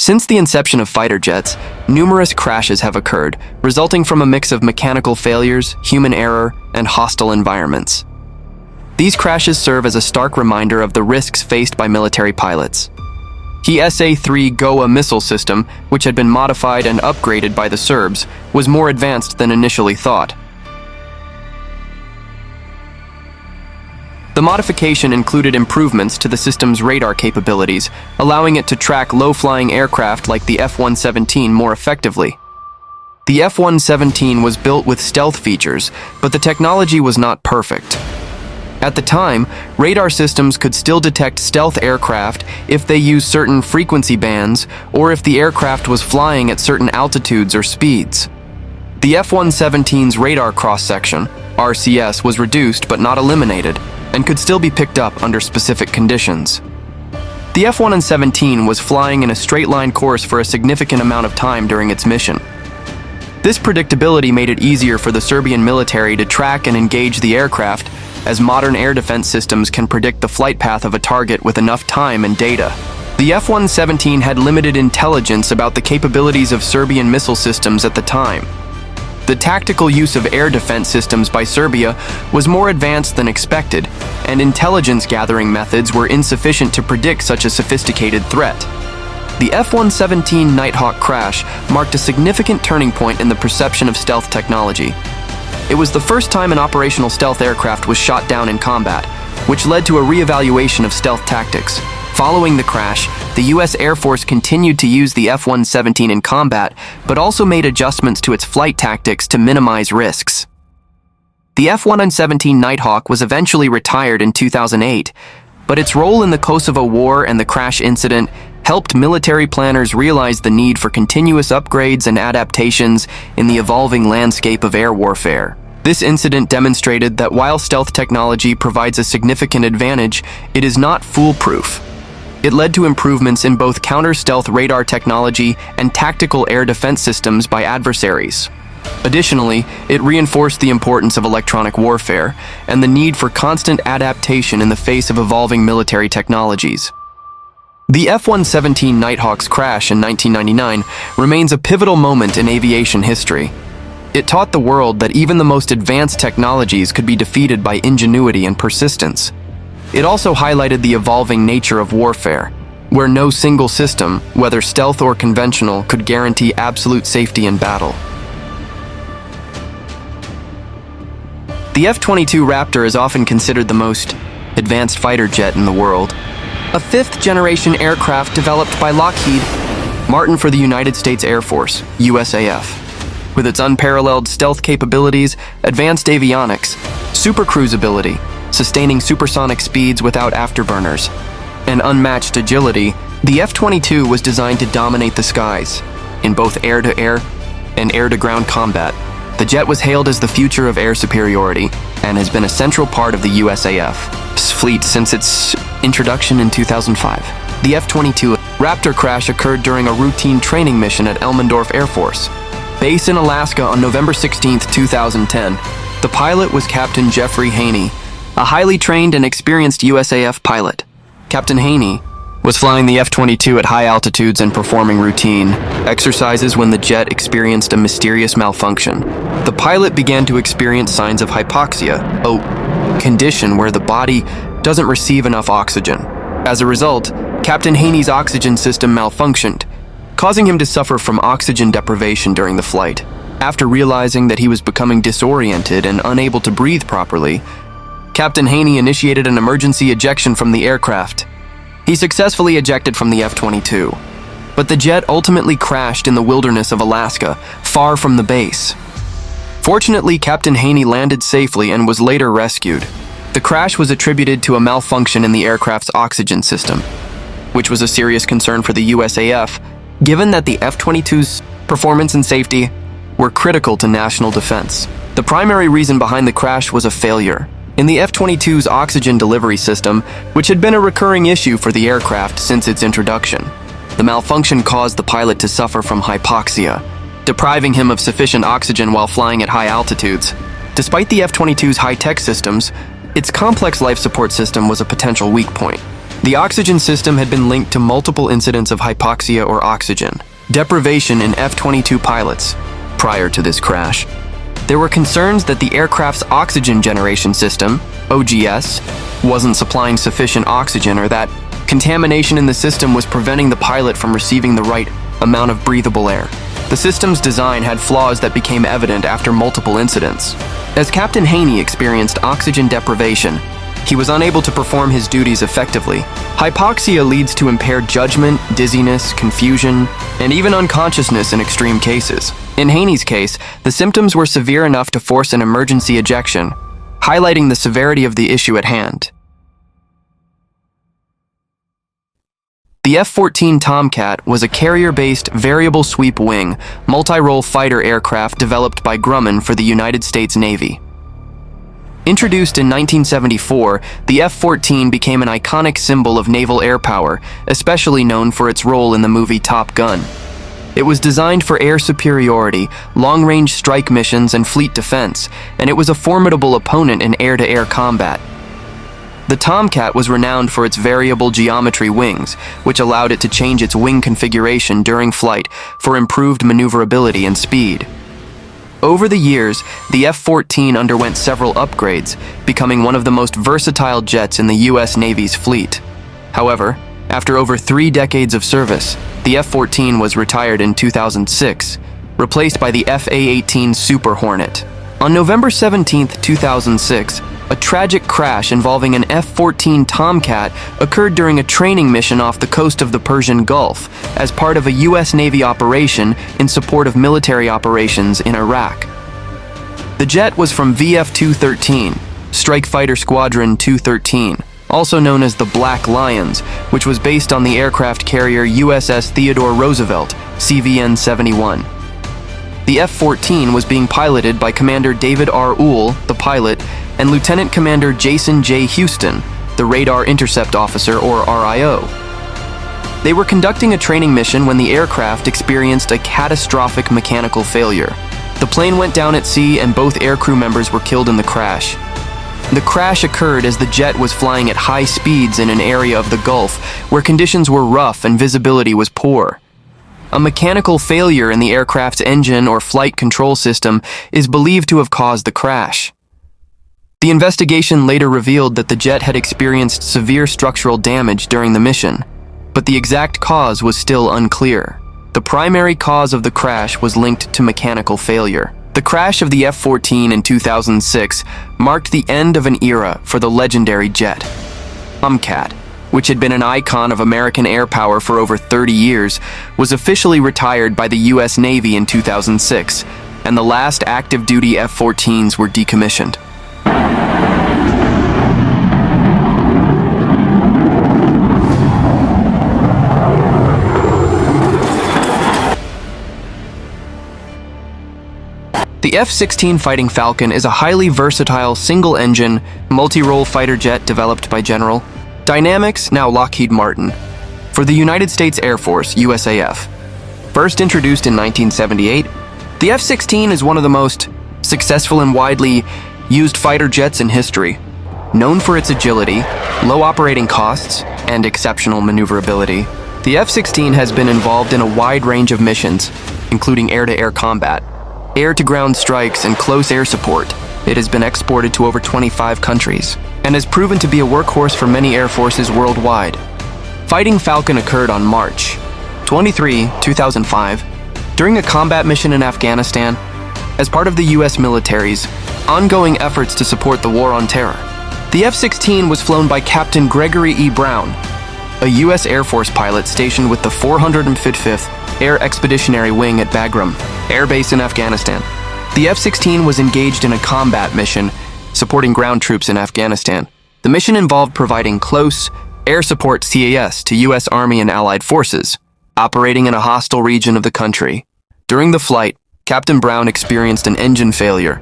Since the inception of fighter jets, numerous crashes have occurred, resulting from a mix of mechanical failures, human error, and hostile environments. These crashes serve as a stark reminder of the risks faced by military pilots. The SA-3 Goa missile system, which had been modified and upgraded by the Serbs, was more advanced than initially thought. The modification included improvements to the system's radar capabilities, allowing it to track low-flying aircraft like the F-117 more effectively. The F-117 was built with stealth features, but the technology was not perfect. At the time, radar systems could still detect stealth aircraft if they used certain frequency bands or if the aircraft was flying at certain altitudes or speeds. The F-117's radar cross-section, RCS, was reduced but not eliminated, and could still be picked up under specific conditions. The F-117 was flying in a straight-line course for a significant amount of time during its mission. This predictability made it easier for the Serbian military to track and engage the aircraft, as modern air defense systems can predict the flight path of a target with enough time and data. The F-117 had limited intelligence about the capabilities of Serbian missile systems at the time. The tactical use of air defense systems by Serbia was more advanced than expected, and intelligence-gathering methods were insufficient to predict such a sophisticated threat. The F-117 Nighthawk crash marked a significant turning point in the perception of stealth technology. It was the first time an operational stealth aircraft was shot down in combat, which led to a re-evaluation of stealth tactics. Following the crash, the U.S. Air Force continued to use the F-117 in combat, but also made adjustments to its flight tactics to minimize risks. The F-117 Nighthawk was eventually retired in 2008, but its role in the Kosovo War and the crash incident helped military planners realize the need for continuous upgrades and adaptations in the evolving landscape of air warfare. This incident demonstrated that while stealth technology provides a significant advantage, it is not foolproof. It led to improvements in both counter-stealth radar technology and tactical air defense systems by adversaries. Additionally, it reinforced the importance of electronic warfare and the need for constant adaptation in the face of evolving military technologies. The F-117 Nighthawk's crash in 1999 remains a pivotal moment in aviation history. It taught the world that even the most advanced technologies could be defeated by ingenuity and persistence. It also highlighted the evolving nature of warfare, where no single system, whether stealth or conventional, could guarantee absolute safety in battle. The F-22 Raptor is often considered the most advanced fighter jet in the world, a fifth-generation aircraft developed by Lockheed Martin for the United States Air Force, USAF. With its unparalleled stealth capabilities, advanced avionics, supercruisability, sustaining supersonic speeds without afterburners, and unmatched agility, the F-22 was designed to dominate the skies, in both air-to-air and air-to-ground combat. The jet was hailed as the future of air superiority and has been a central part of the USAF's fleet since its introduction in 2005. The F-22 Raptor crash occurred during a routine training mission at Elmendorf Air Force Base in Alaska on November 16, 2010. The pilot was Captain Jeffrey Haney, a highly trained and experienced USAF pilot. Captain Haney was flying the F-22 at high altitudes and performing routine exercises when the jet experienced a mysterious malfunction. The pilot began to experience signs of hypoxia, a condition where the body doesn't receive enough oxygen. As a result, Captain Haney's oxygen system malfunctioned, causing him to suffer from oxygen deprivation during the flight. After realizing that he was becoming disoriented and unable to breathe properly, Captain Haney initiated an emergency ejection from the aircraft. He successfully ejected from the F-22, but the jet ultimately crashed in the wilderness of Alaska, far from the base. Fortunately, Captain Haney landed safely and was later rescued. The crash was attributed to a malfunction in the aircraft's oxygen system, which was a serious concern for the USAF, given that the F-22's performance and safety were critical to national defense. The primary reason behind the crash was a failure in the F-22's oxygen delivery system, which had been a recurring issue for the aircraft since its introduction. The malfunction caused the pilot to suffer from hypoxia, depriving him of sufficient oxygen while flying at high altitudes. Despite the F-22's high-tech systems, its complex life support system was a potential weak point. The oxygen system had been linked to multiple incidents of hypoxia or oxygen deprivation in F-22 pilots prior to this crash. There were concerns that the aircraft's oxygen generation system, OGS, wasn't supplying sufficient oxygen, or that contamination in the system was preventing the pilot from receiving the right amount of breathable air. The system's design had flaws that became evident after multiple incidents. As Captain Haney experienced oxygen deprivation, he was unable to perform his duties effectively. Hypoxia leads to impaired judgment, dizziness, confusion, and even unconsciousness in extreme cases. In Haney's case, the symptoms were severe enough to force an emergency ejection, highlighting the severity of the issue at hand. The F-14 Tomcat was a carrier-based variable sweep wing, multi-role fighter aircraft developed by Grumman for the United States Navy. Introduced in 1974, the F-14 became an iconic symbol of naval air power, especially known for its role in the movie Top Gun. It was designed for air superiority, long-range strike missions, and fleet defense, and it was a formidable opponent in air-to-air combat. The Tomcat was renowned for its variable geometry wings, which allowed it to change its wing configuration during flight for improved maneuverability and speed. Over the years, the F-14 underwent several upgrades, becoming one of the most versatile jets in the U.S. Navy's fleet. However, after over 3 decades of service, the F-14 was retired in 2006, replaced by the F/A-18 Super Hornet. On November 17, 2006, a tragic crash involving an F-14 Tomcat occurred during a training mission off the coast of the Persian Gulf as part of a U.S. Navy operation in support of military operations in Iraq. The jet was from VF-213, Strike Fighter Squadron 213, also known as the Black Lions, which was based on the aircraft carrier USS Theodore Roosevelt, CVN-71. The F-14 was being piloted by Commander David R. Uhl, the pilot, and Lieutenant Commander Jason J. Houston, the Radar Intercept Officer, or RIO. They were conducting a training mission when the aircraft experienced a catastrophic mechanical failure. The plane went down at sea and both aircrew members were killed in the crash. The crash occurred as the jet was flying at high speeds in an area of the Gulf where conditions were rough and visibility was poor. A mechanical failure in the aircraft's engine or flight control system is believed to have caused the crash. The investigation later revealed that the jet had experienced severe structural damage during the mission, but the exact cause was still unclear. The primary cause of the crash was linked to mechanical failure. The crash of the F-14 in 2006 marked the end of an era for the legendary jet. Tomcat, which had been an icon of American air power for over 30 years, was officially retired by the U.S. Navy in 2006, and the last active-duty F-14s were decommissioned. The F-16 Fighting Falcon is a highly versatile single-engine, multi-role fighter jet developed by General Dynamics, now Lockheed Martin, for the United States Air Force, USAF. First introduced in 1978, the F-16 is one of the most successful and widely used fighter jets in history. Known for its agility, low operating costs, and exceptional maneuverability, the F-16 has been involved in a wide range of missions, including air-to-air combat, air-to-ground strikes, and close air support. It has been exported to over 25 countries, and has proven to be a workhorse for many air forces worldwide. Fighting Falcon occurred on March 23, 2005, during a combat mission in Afghanistan as part of the U.S. military's ongoing efforts to support the War on Terror. The F-16 was flown by Captain Gregory E. Brown, a U.S. Air Force pilot stationed with the 455th Air Expeditionary Wing at Bagram Air Base in Afghanistan. The F-16 was engaged in a combat mission supporting ground troops in Afghanistan. The mission involved providing close air support CAS to U.S. Army and Allied forces operating in a hostile region of the country. During the flight, Captain Brown experienced an engine failure,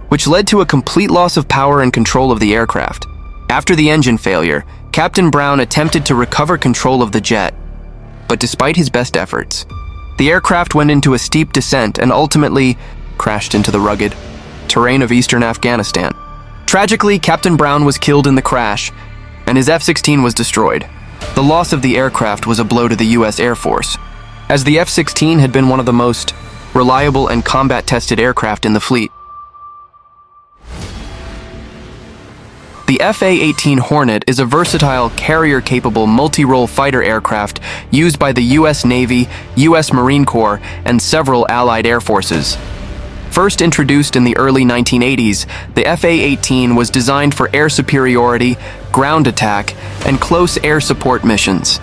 which led to a complete loss of power and control of the aircraft. After the engine failure, Captain Brown attempted to recover control of the jet, but despite his best efforts, the aircraft went into a steep descent and ultimately crashed into the rugged terrain of eastern Afghanistan. Tragically, Captain Brown was killed in the crash, and his F-16 was destroyed. The loss of the aircraft was a blow to the U.S. Air Force, as the F-16 had been one of the most reliable and combat-tested aircraft in the fleet. The FA-18 Hornet is a versatile, carrier-capable, multi-role fighter aircraft used by the U.S. Navy, U.S. Marine Corps, and several allied air forces. First introduced in the early 1980s, the FA-18 was designed for air superiority, ground attack, and close air support missions.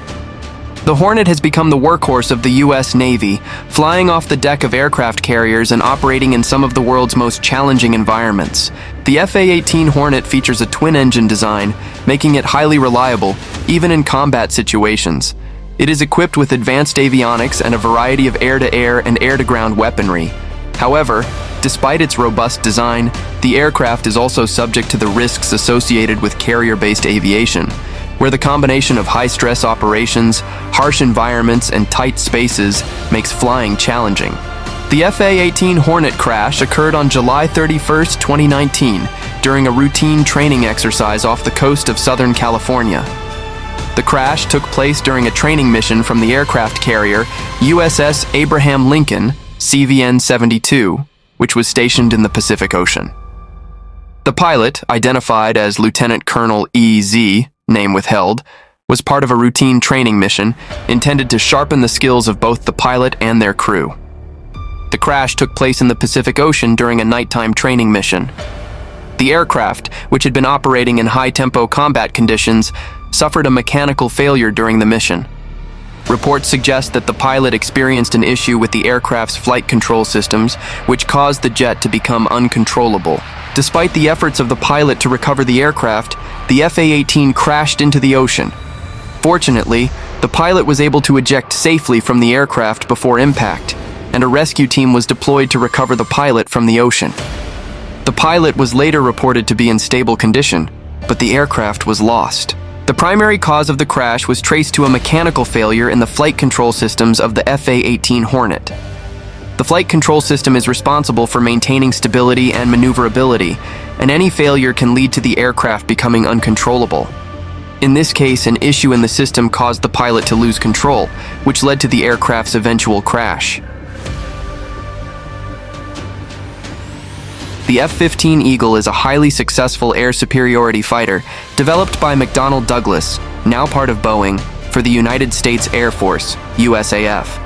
The Hornet has become the workhorse of the U.S. Navy, flying off the deck of aircraft carriers and operating in some of the world's most challenging environments. The FA-18 Hornet features a twin-engine design, making it highly reliable, even in combat situations. It is equipped with advanced avionics and a variety of air-to-air and air-to-ground weaponry. However, despite its robust design, the aircraft is also subject to the risks associated with carrier-based aviation, where the combination of high-stress operations, harsh environments, and tight spaces makes flying challenging. The FA-18 Hornet crash occurred on July 31, 2019, during a routine training exercise off the coast of Southern California. The crash took place during a training mission from the aircraft carrier USS Abraham Lincoln, CVN-72, which was stationed in the Pacific Ocean. The pilot, identified as Lieutenant Colonel E.Z., name withheld, was part of a routine training mission intended to sharpen the skills of both the pilot and their crew. The crash took place in the Pacific Ocean during a nighttime training mission. The aircraft, which had been operating in high-tempo combat conditions, suffered a mechanical failure during the mission. Reports suggest that the pilot experienced an issue with the aircraft's flight control systems, which caused the jet to become uncontrollable. Despite the efforts of the pilot to recover the aircraft, the FA-18 crashed into the ocean. Fortunately, the pilot was able to eject safely from the aircraft before impact, and a rescue team was deployed to recover the pilot from the ocean. The pilot was later reported to be in stable condition, but the aircraft was lost. The primary cause of the crash was traced to a mechanical failure in the flight control systems of the FA-18 Hornet. The flight control system is responsible for maintaining stability and maneuverability, and any failure can lead to the aircraft becoming uncontrollable. In this case, an issue in the system caused the pilot to lose control, which led to the aircraft's eventual crash. The F-15 Eagle is a highly successful air superiority fighter developed by McDonnell Douglas, now part of Boeing, for the United States Air Force, USAF.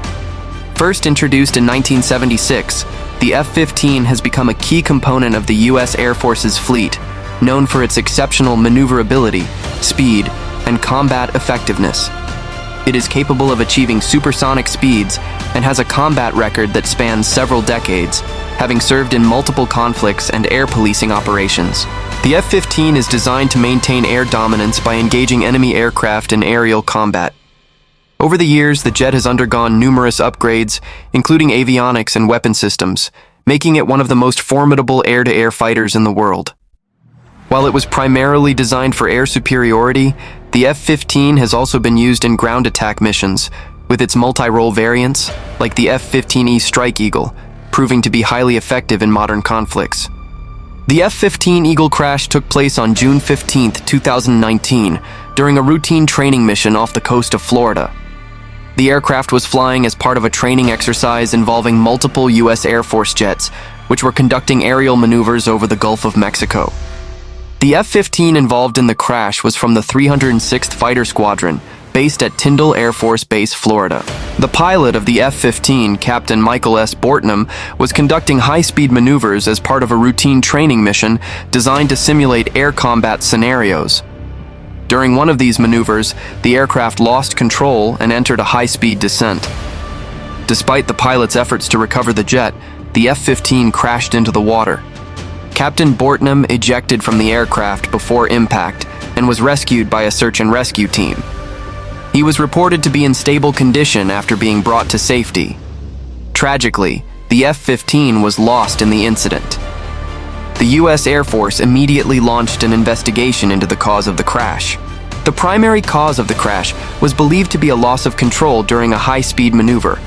First introduced in 1976, the F-15 has become a key component of the U.S. Air Force's fleet, known for its exceptional maneuverability, speed, and combat effectiveness. It is capable of achieving supersonic speeds and has a combat record that spans several decades, having served in multiple conflicts and air policing operations. The F-15 is designed to maintain air dominance by engaging enemy aircraft in aerial combat. Over the years, the jet has undergone numerous upgrades, including avionics and weapon systems, making it one of the most formidable air-to-air fighters in the world. While it was primarily designed for air superiority, the F-15 has also been used in ground attack missions, with its multi-role variants, like the F-15E Strike Eagle, proving to be highly effective in modern conflicts. The F-15 Eagle crash took place on June 15, 2019, during a routine training mission off the coast of Florida. The aircraft was flying as part of a training exercise involving multiple U.S. Air Force jets, which were conducting aerial maneuvers over the Gulf of Mexico. The F-15 involved in the crash was from the 306th Fighter Squadron, based at Tyndall Air Force Base, Florida. The pilot of the F-15, Captain Michael S. Bortnam, was conducting high-speed maneuvers as part of a routine training mission designed to simulate air combat scenarios. During one of these maneuvers, the aircraft lost control and entered a high-speed descent. Despite the pilot's efforts to recover the jet, the F-15 crashed into the water. Captain Bortnam ejected from the aircraft before impact and was rescued by a search and rescue team. He was reported to be in stable condition after being brought to safety. Tragically, the F-15 was lost in the incident. The U.S. Air Force immediately launched an investigation into the cause of the crash. The primary cause of the crash was believed to be a loss of control during a high-speed maneuver.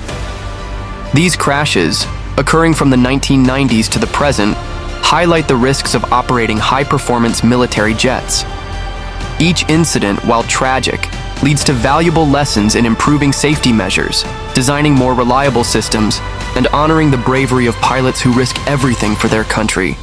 These crashes, occurring from the 1990s to the present, highlight the risks of operating high-performance military jets. Each incident, while tragic, leads to valuable lessons in improving safety measures, designing more reliable systems, and honoring the bravery of pilots who risk everything for their country.